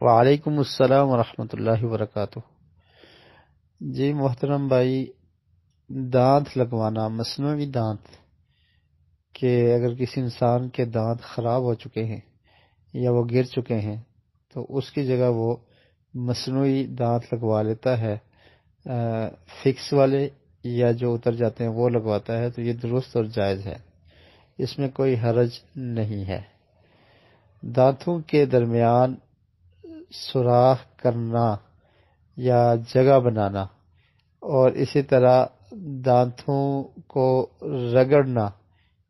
وعلیکم السلام ورحمۃ اللہ وبرکاتہ۔ جی محترم بھائی، دانت لگوانا، مصنوعی دانت، کہ اگر کسی انسان کے دانت خراب ہو چکے ہیں یا وہ گر چکے ہیں تو اس کی جگہ وہ مصنوعی دانت لگوا لیتا ہے، فکس والے یا جو اتر جاتے ہیں وہ لگواتا ہے، تو یہ درست اور جائز ہے، اس میں کوئی حرج نہیں ہے۔ دانتوں کے درمیان سوراخ کرنا یا جگہ بنانا، اور اسی طرح دانتوں کو رگڑنا،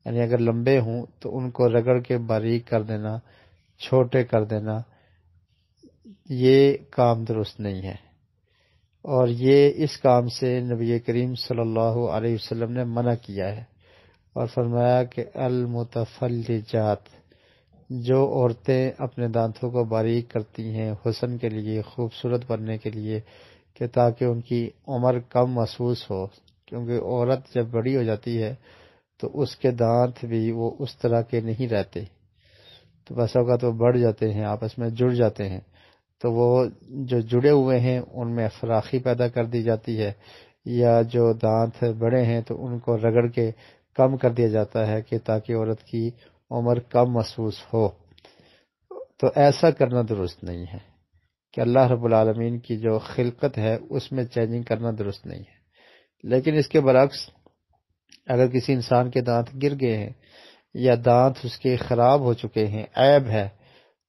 یعنی اگر لمبے ہوں تو ان کو رگڑ کے باریک کر دینا، چھوٹے کر دینا، یہ کام درست نہیں ہے، اور یہ اس کام سے نبی کریم صلی اللہ علیہ وسلم نے منع کیا ہے، اور فرمایا کہ المتفلجات، جو عورتیں اپنے دانتوں کو باریک کرتی ہیں حسن کے لیے، خوبصورت بننے کے لیے، کہ تاکہ ان کی عمر کم محسوس ہو، کیونکہ عورت جب بڑی ہو جاتی ہے تو اس کے دانت بھی وہ اس طرح کے نہیں رہتے، تو بس اوقات وہ بڑھ جاتے ہیں، آپس میں جڑ جاتے ہیں، تو وہ جو جڑے ہوئے ہیں ان میں فراخی پیدا کر دی جاتی ہے، یا جو دانت بڑے ہیں تو ان کو رگڑ کے کم کر دیا جاتا ہے کہ تاکہ عورت کی عمر کم محسوس ہو۔ تو ایسا کرنا درست نہیں ہے، کہ اللہ رب العالمین کی جو خلقت ہے اس میں چینجنگ کرنا درست نہیں ہے۔ لیکن اس کے برعکس اگر کسی انسان کے دانت گر گئے ہیں یا دانت اس کے خراب ہو چکے ہیں، عیب ہے،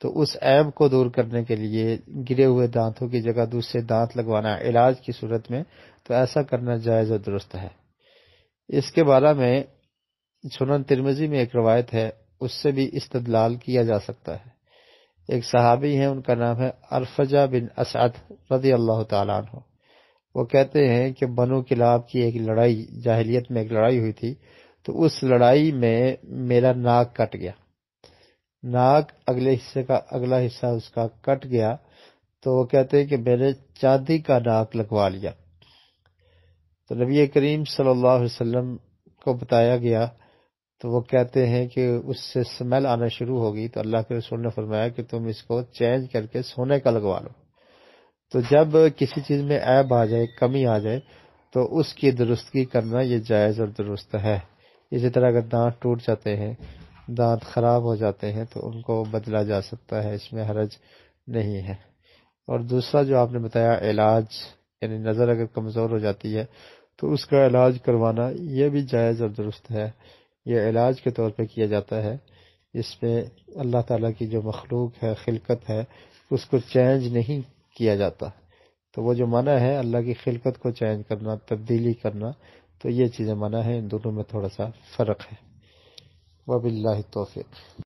تو اس عیب کو دور کرنے کے لیے گرے ہوئے دانتوں کی جگہ دوسرے دانت لگوانا علاج کی صورت میں، تو ایسا کرنا جائز اور درست ہے۔ اس کے بارے میں سنن ترمذی میں ایک روایت ہے، اس سے بھی استدلال کیا جا سکتا ہے۔ ایک صحابی ہیں، ان کا نام ہے ارفجہ بن اسعد رضی اللہ تعالیٰ عنہ۔ وہ کہتے ہیں کہ بنو کلاب کی ایک لڑائی، جاہلیت میں ایک لڑائی ہوئی تھی، تو اس لڑائی میں میرا ناک کٹ گیا، ناک اگلا حصہ اس کا کٹ گیا، تو وہ کہتے ہیں کہ میں نے چاندی کا ناک لگوا لیا۔ تو نبی کریم صلی اللہ علیہ وسلم کو بتایا گیا، تو وہ کہتے ہیں کہ اس سے سمیل آنا شروع ہوگی، تو اللہ کے رسول نے فرمایا کہ تم اس کو چینج کر کے سونے کا لگوا لو۔ تو جب کسی چیز میں عیب آ جائے، کمی آ جائے، تو اس کی درستگی کرنا یہ جائز اور درست ہے۔ اسی طرح اگر دانت ٹوٹ جاتے ہیں، دانت خراب ہو جاتے ہیں، تو ان کو بدلا جا سکتا ہے، اس میں حرج نہیں ہے۔ اور دوسرا جو آپ نے بتایا علاج، یعنی نظر اگر کمزور ہو جاتی ہے تو اس کا علاج کروانا، یہ بھی جائز اور درست ہے، یہ علاج کے طور پہ کیا جاتا ہے۔ اس میں اللہ تعالیٰ کی جو مخلوق ہے، خلقت ہے، اس کو چینج نہیں کیا جاتا، تو وہ جو منع ہے اللہ کی خلقت کو چینج کرنا، تبدیلی کرنا، تو یہ چیزیں منع ہیں، ان دونوں میں تھوڑا سا فرق ہے۔ وباللہ التوفیق۔